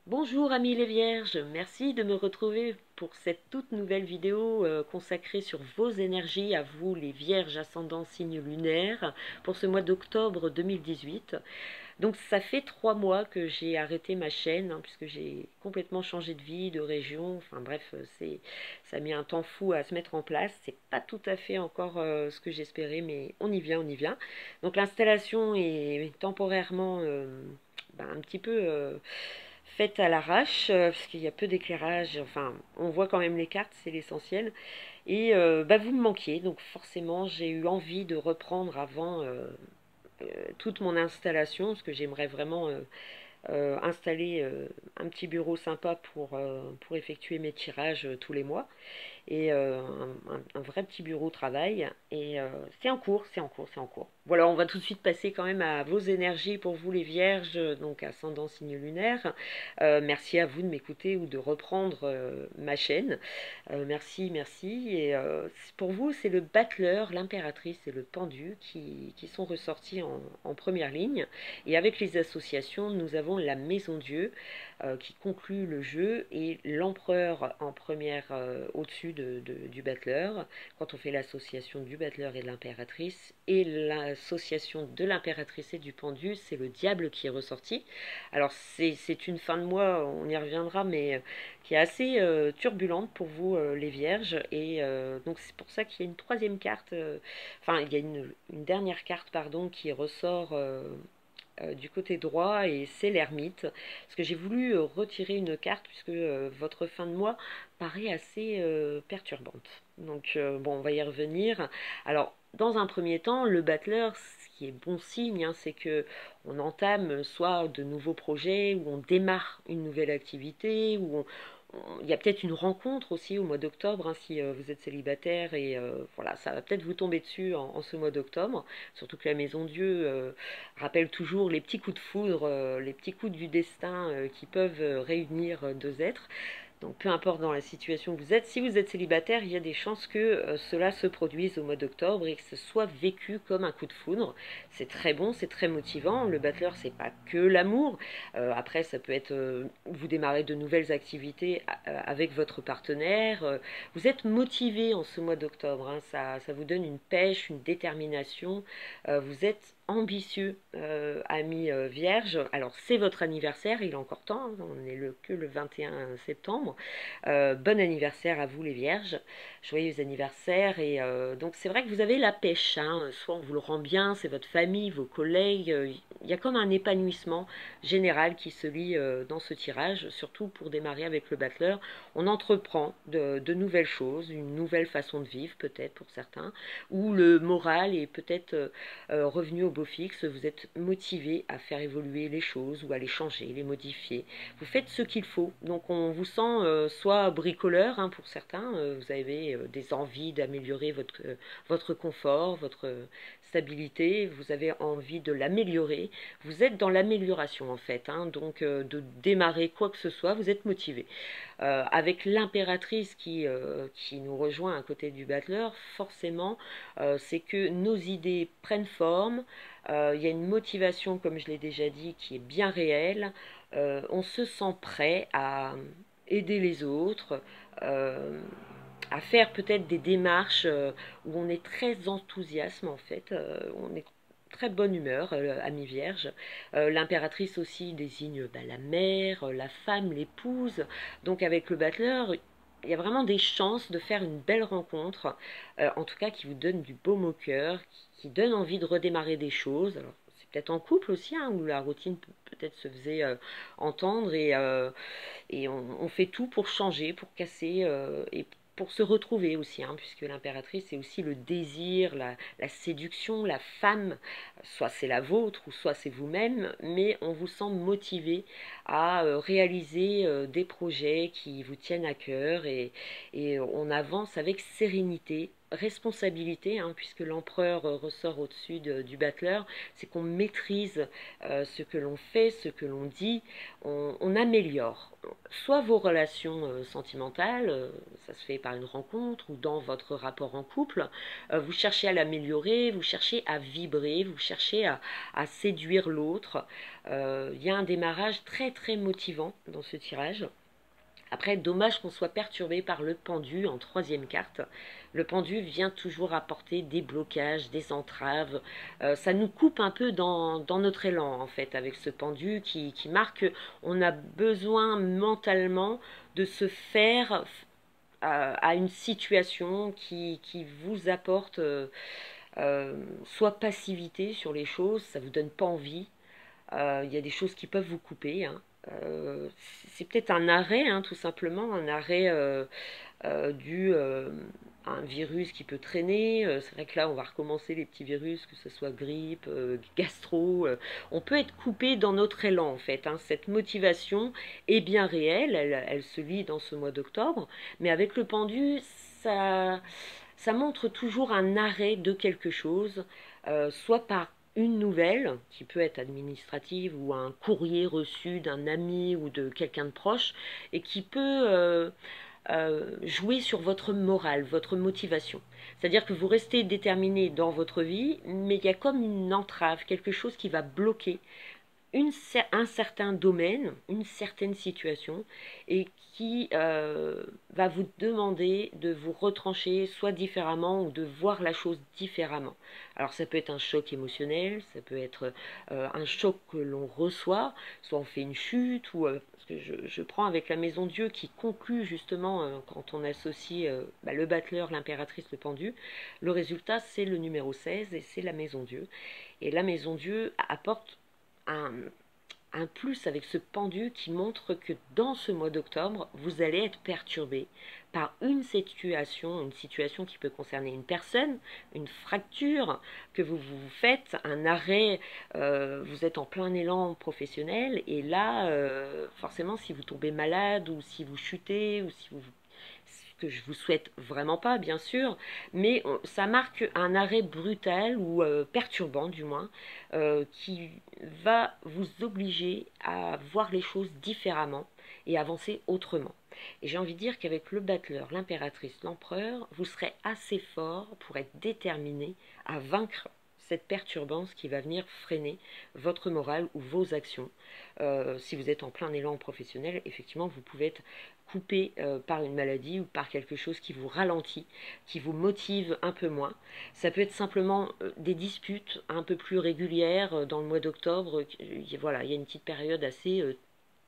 Bonjour amis les vierges, merci de me retrouver pour cette toute nouvelle vidéo consacrée sur vos énergies à vous les vierges ascendant signe lunaire pour ce mois d'octobre 2018. Donc ça fait 3 mois que j'ai arrêté ma chaîne puisque j'ai complètement changé de vie, de région, enfin bref, ça a mis un temps fou à se mettre en place. C'est pas tout à fait encore ce que j'espérais, mais on y vient, on y vient. Donc l'installation est temporairement un petit peu faite à l'arrache, parce qu'il y a peu d'éclairage, enfin on voit quand même les cartes, c'est l'essentiel. Et vous me manquiez, donc forcément j'ai eu envie de reprendre avant toute mon installation, parce que j'aimerais vraiment installer un petit bureau sympa pour effectuer mes tirages tous les mois et un vrai petit bureau travail. Et c'est en cours, c'est en cours, c'est en cours. Voilà, on va tout de suite passer quand même à vos énergies pour vous les vierges, donc ascendant signe lunaire. Merci à vous de m'écouter ou de reprendre ma chaîne. Merci, merci. Et pour vous, c'est le battleur, l'impératrice et le pendu qui sont ressortis en première ligne. Et avec les associations, nous avons la Maison Dieu qui conclut le jeu et l'empereur en première au-dessus du battleur. Quand on fait l'association du battleur et de l'impératrice et l'association de l'impératrice et du pendu, c'est le diable qui est ressorti. Alors c'est une fin de mois, on y reviendra, mais qui est assez turbulente pour vous les vierges. Et donc c'est pour ça qu'il y a une troisième carte, enfin il y a une dernière carte pardon qui ressort du côté droit, et c'est l'ermite. Parce que j'ai voulu retirer une carte puisque votre fin de mois paraît assez perturbante. Donc bon, on va y revenir. Alors, dans un premier temps, le battleur, ce qui est bon signe, c'est que on entame soit de nouveaux projets, ou on démarre une nouvelle activité, ou il y a peut-être une rencontre aussi au mois d'octobre, si vous êtes célibataire, et voilà, ça va peut-être vous tomber dessus en ce mois d'octobre. Surtout que la Maison Dieu rappelle toujours les petits coups de foudre, les petits coups du destin qui peuvent réunir deux êtres. Donc peu importe dans la situation que vous êtes, si vous êtes célibataire, il y a des chances que cela se produise au mois d'octobre et que ce soit vécu comme un coup de foudre. C'est très bon, c'est très motivant. Le battleur, c'est pas que l'amour. Après, ça peut être vous démarrez de nouvelles activités avec votre partenaire. Vous êtes motivé en ce mois d'octobre, ça vous donne une pêche, une détermination. Vous êtes ambitieux, ami vierge. Alors c'est votre anniversaire, il est encore temps, on n'est que le 21 septembre. Bon anniversaire à vous les vierges, joyeux anniversaire. Et donc c'est vrai que vous avez la pêche, soit on vous le rend bien, c'est votre famille, vos collègues. Il y a comme un épanouissement général qui se lit dans ce tirage, surtout pour démarrer avec le battleur. On entreprend de nouvelles choses, une nouvelle façon de vivre peut-être pour certains, où le moral est peut-être revenu au beau fixe. Vous êtes motivé à faire évoluer les choses ou à les changer, les modifier. Vous faites ce qu'il faut. Donc on vous sent soit bricoleur, pour certains, vous avez des envies d'améliorer votre confort, votre stabilité, vous avez envie de l'améliorer. Vous êtes dans l'amélioration en fait, donc de démarrer quoi que ce soit, vous êtes motivé. Avec l'impératrice qui nous rejoint à côté du battleur, forcément, c'est que nos idées prennent forme. Il y a une motivation, comme je l'ai déjà dit, qui est bien réelle. On se sent prêt à aider les autres, à faire peut-être des démarches où on est très enthousiasme en fait, on est très bonne humeur, ami vierge. L'impératrice aussi désigne la mère, la femme, l'épouse. Donc avec le battleur, il y a vraiment des chances de faire une belle rencontre, en tout cas qui vous donne du baume au cœur, qui donne envie de redémarrer des choses. Alors, c'est peut-être en couple aussi, où la routine peut-être se faisait entendre, et on fait tout pour changer, pour casser, et pour se retrouver aussi, puisque l'impératrice c'est aussi le désir, la séduction, la femme, soit c'est la vôtre ou soit c'est vous-même, mais on vous sent motivé à réaliser des projets qui vous tiennent à cœur, et on avance avec sérénité, responsabilité, puisque l'empereur ressort au-dessus du battleur, c'est qu'on maîtrise ce que l'on fait, ce que l'on dit, on améliore soit vos relations sentimentales, ça se fait par une rencontre ou dans votre rapport en couple, vous cherchez à l'améliorer, vous cherchez à vibrer, vous chercher à séduire l'autre. Il y a un démarrage très très motivant dans ce tirage. Après, dommage qu'on soit perturbé par le pendu en troisième carte. Le pendu vient toujours apporter des blocages, des entraves. Ça nous coupe un peu dans notre élan, en fait, avec ce pendu qui marque qu'on a besoin mentalement de se faire à une situation qui vous apporte soit passivité sur les choses, ça vous donne pas envie. Il y a des choses qui peuvent vous couper, hein. C'est peut-être un arrêt, hein, tout simplement, un arrêt dû à un virus qui peut traîner. C'est vrai que là, on va recommencer les petits virus, que ce soit grippe, gastro. On peut être coupé dans notre élan, en fait, hein. Cette motivation est bien réelle, elle se lit dans ce mois d'octobre, mais avec le pendu, ça montre toujours un arrêt de quelque chose, soit par une nouvelle, qui peut être administrative, ou un courrier reçu d'un ami ou de quelqu'un de proche, et qui peut jouer sur votre morale, votre motivation. C'est-à-dire que vous restez déterminé dans votre vie, mais il y a comme une entrave, quelque chose qui va bloquer un certain domaine, une certaine situation, et qui va vous demander de vous retrancher soit différemment ou de voir la chose différemment. Alors ça peut être un choc émotionnel, ça peut être un choc que l'on reçoit, soit on fait une chute, ou parce que je prends avec la Maison Dieu qui conclut justement quand on associe le battleur, l'impératrice, le pendu, le résultat c'est le numéro 16 et c'est la Maison Dieu. Et la Maison Dieu apporte un, un plus avec ce pendu qui montre que dans ce mois d'octobre, vous allez être perturbé par une situation qui peut concerner une personne, une fracture que vous faites, un arrêt, vous êtes en plein élan professionnel, et là, forcément, si vous tombez malade, ou si vous chutez, ou si vous que je vous souhaite vraiment pas, bien sûr, mais ça marque un arrêt brutal ou perturbant du moins, qui va vous obliger à voir les choses différemment et avancer autrement. Et j'ai envie de dire qu'avec le battleur, l'impératrice, l'empereur, vous serez assez fort pour être déterminé à vaincre cette perturbance qui va venir freiner votre morale ou vos actions. Si vous êtes en plein élan professionnel, effectivement, vous pouvez être coupé par une maladie ou par quelque chose qui vous ralentit, qui vous motive un peu moins. Ça peut être simplement des disputes un peu plus régulières dans le mois d'octobre. Voilà, il y a une petite période assez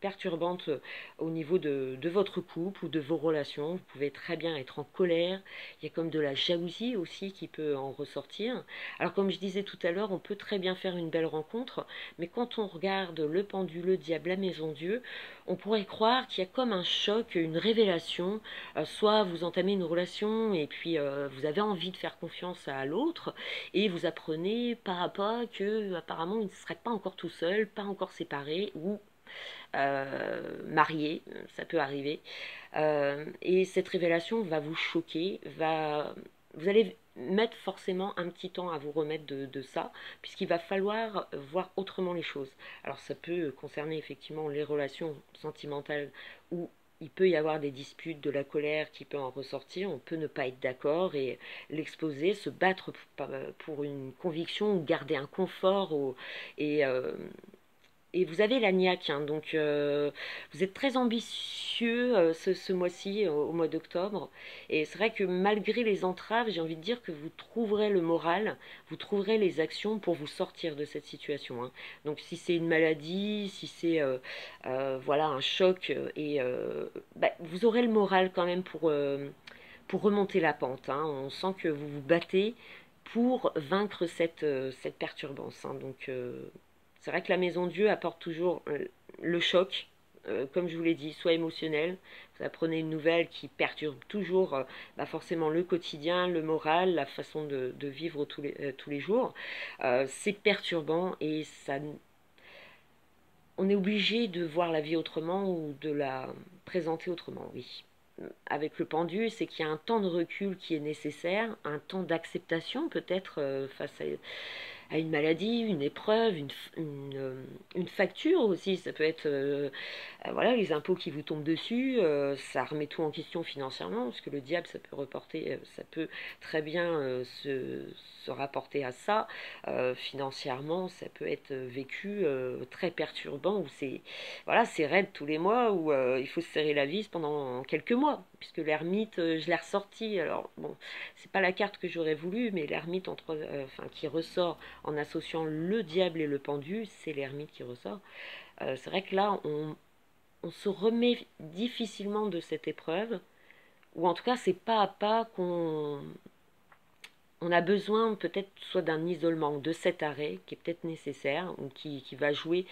perturbante au niveau de votre couple ou de vos relations. Vous pouvez très bien être en colère. Il y a comme de la jalousie aussi qui peut en ressortir. Alors comme je disais tout à l'heure, on peut très bien faire une belle rencontre, mais quand on regarde le pendu, le diable, la Maison Dieu, on pourrait croire qu'il y a comme un choc, une révélation. Soit vous entamez une relation et puis vous avez envie de faire confiance à l'autre, et vous apprenez pas à pas que apparemment il ne serait pas encore tout seul, pas encore séparé, ou marié, ça peut arriver. Et cette révélation va vous choquer, vous allez mettre forcément un petit temps à vous remettre de ça, puisqu'il va falloir voir autrement les choses. Alors ça peut concerner effectivement les relations sentimentales, où il peut y avoir des disputes, de la colère qui peut en ressortir, on peut ne pas être d'accord et l'exposer, se battre pour une conviction ou garder un confort et et vous avez la niaque, hein, donc vous êtes très ambitieux ce mois-ci, au mois d'octobre. Et c'est vrai que malgré les entraves, j'ai envie de dire que vous trouverez le moral, vous trouverez les actions pour vous sortir de cette situation, hein. Donc si c'est une maladie, si c'est voilà, un choc, vous aurez le moral quand même pour remonter la pente, hein. On sent que vous vous battez pour vaincre cette perturbance, hein. Donc c'est vrai que la Maison Dieu apporte toujours le choc, comme je vous l'ai dit, soit émotionnel. Vous apprenez une nouvelle qui perturbe toujours forcément le quotidien, le moral, la façon de vivre tous les jours. C'est perturbant et ça, on est obligé de voir la vie autrement ou de la présenter autrement, oui. Avec le pendu, c'est qu'il y a un temps de recul qui est nécessaire, un temps d'acceptation peut-être face à une maladie, une épreuve, une facture aussi. Ça peut être voilà, les impôts qui vous tombent dessus, ça remet tout en question financièrement, parce que le diable, ça peut reporter, ça peut très bien se rapporter à ça. Financièrement, ça peut être vécu très perturbant, où c'est voilà, c'est raide tous les mois, où il faut se serrer la vis pendant quelques mois, puisque l'ermite, je l'ai ressorti. Alors bon, c'est pas la carte que j'aurais voulu, mais l'ermite enfin, qui ressort en associant le diable et le pendu, c'est l'ermite qui ressort. C'est vrai que là, on se remet difficilement de cette épreuve, ou en tout cas, c'est pas à pas qu'on on a besoin peut-être soit d'un isolement, de cet arrêt qui est peut-être nécessaire, ou qui va jouer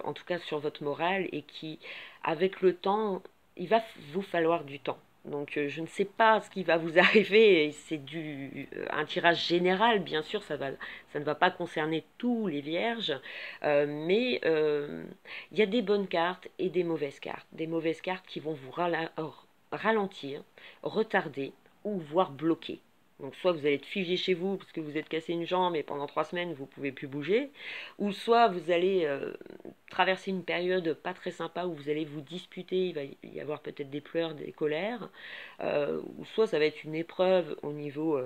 en tout cas sur votre morale, et qui, avec le temps, il va vous falloir du temps. Donc je ne sais pas ce qui va vous arriver, c'est un tirage général, bien sûr, ça ne va pas concerner tous les vierges, mais il y a des bonnes cartes et des mauvaises cartes. Des mauvaises cartes qui vont vous ralentir, retarder ou voire bloquer. Donc soit vous allez être figé chez vous parce que vous êtes cassé une jambe et pendant 3 semaines vous ne pouvez plus bouger, ou soit vous allez traverser une période pas très sympa où vous allez vous disputer, il va y avoir peut-être des pleurs, des colères, ou soit ça va être une épreuve au niveau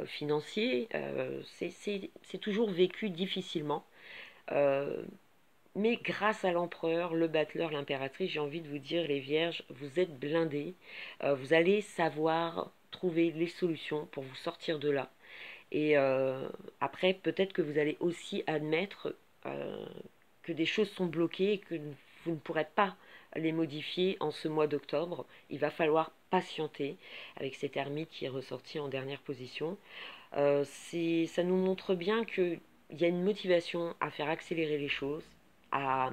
financier. C'est toujours vécu difficilement. Euh, mais grâce à l'empereur, le battleur, l'impératrice, j'ai envie de vous dire, les vierges, vous êtes blindés. Vous allez savoir trouver les solutions pour vous sortir de là. Et après, peut-être que vous allez aussi admettre que des choses sont bloquées et que vous ne pourrez pas les modifier en ce mois d'octobre. Il va falloir patienter avec cet ermite qui est ressorti en dernière position. Ça nous montre bien qu'il y a une motivation à faire accélérer les choses, à,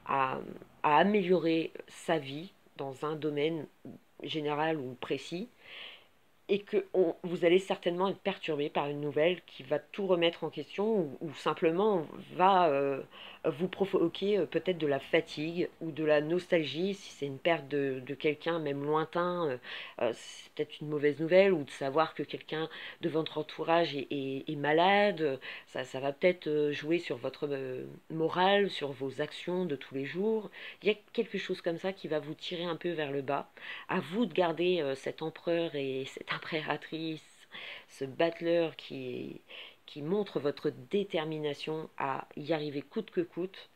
à, à améliorer sa vie dans un domaine général ou précis, et que vous allez certainement être perturbé par une nouvelle qui va tout remettre en question, ou simplement va vous provoquer peut-être de la fatigue ou de la nostalgie, si c'est une perte de quelqu'un, même lointain. C'est peut-être une mauvaise nouvelle, ou de savoir que quelqu'un de votre entourage est malade. Ça va peut-être jouer sur votre morale, sur vos actions de tous les jours. Il y a quelque chose comme ça qui va vous tirer un peu vers le bas. À vous de garder cet empereur et cette impératrice, ce battleur qui montre votre détermination à y arriver coûte que coûte.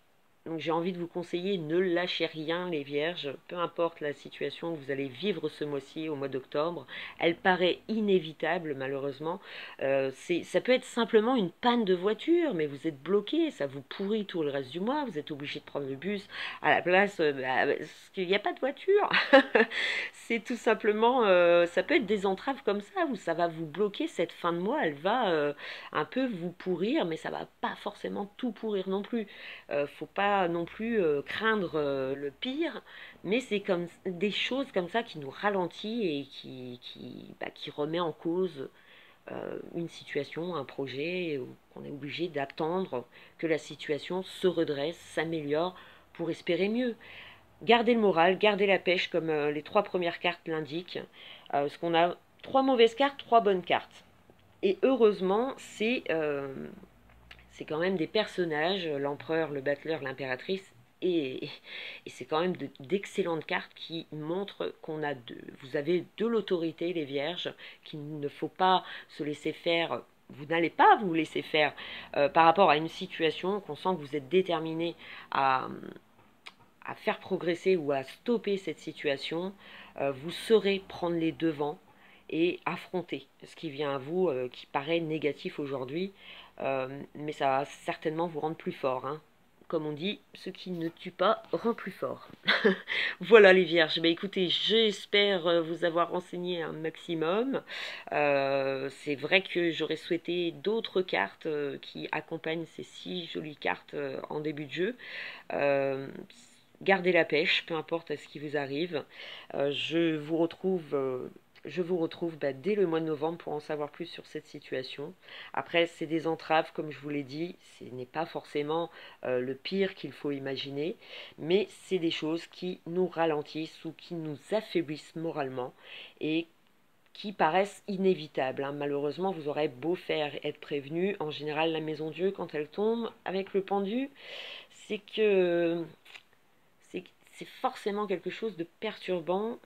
Donc j'ai envie de vous conseiller, ne lâchez rien les vierges, peu importe la situation que vous allez vivre ce mois-ci, au mois d'octobre. Elle paraît inévitable malheureusement. Ça peut être simplement une panne de voiture, mais vous êtes bloqué, ça vous pourrit tout le reste du mois, vous êtes obligé de prendre le bus à la place, parce qu'il n'y a pas de voiture. C'est tout simplement, ça peut être des entraves comme ça, où ça va vous bloquer cette fin de mois, elle va un peu vous pourrir, mais ça va pas forcément tout pourrir non plus. Faut pas non plus craindre le pire, mais c'est comme des choses comme ça qui nous ralentit et qui remet en cause une situation, un projet, où on est obligé d'attendre que la situation se redresse, s'améliore pour espérer mieux. Gardez le moral, gardez la pêche comme les 3 premières cartes l'indiquent, parce qu'on a 3 mauvaises cartes, 3 bonnes cartes. Et heureusement, c'est quand même des personnages, l'empereur, le battleur, l'impératrice, et c'est quand même d'excellentes cartes qui montrent vous avez de l'autorité, les vierges, qu'il ne faut pas se laisser faire. Vous n'allez pas vous laisser faire par rapport à une situation, qu'on sent que vous êtes déterminé à, à faire progresser ou à stopper cette situation. Vous saurez prendre les devants et affronter ce qui vient à vous, qui paraît négatif aujourd'hui, mais ça va certainement vous rendre plus fort, hein. Comme on dit, ce qui ne tue pas rend plus fort. Voilà les vierges. Bah, écoutez, j'espère vous avoir renseigné un maximum. C'est vrai que j'aurais souhaité d'autres cartes qui accompagnent ces 6 jolies cartes en début de jeu. Euh, Gardez la pêche, peu importe ce qui vous arrive. Je vous retrouve dès le mois de novembre pour en savoir plus sur cette situation. Après, c'est des entraves, comme je vous l'ai dit, ce n'est pas forcément le pire qu'il faut imaginer, mais c'est des choses qui nous ralentissent ou qui nous affaiblissent moralement, et qui paraissent inévitables, hein. Malheureusement, vous aurez beau faire être prévenu, en général, la maison Dieu, quand elle tombe avec le pendu, c'est que c'est forcément quelque chose de perturbant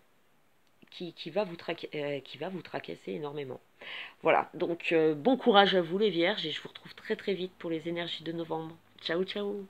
qui va vous tracasser énormément. Voilà, donc bon courage à vous les vierges et je vous retrouve très très vite pour les énergies de novembre. Ciao ciao.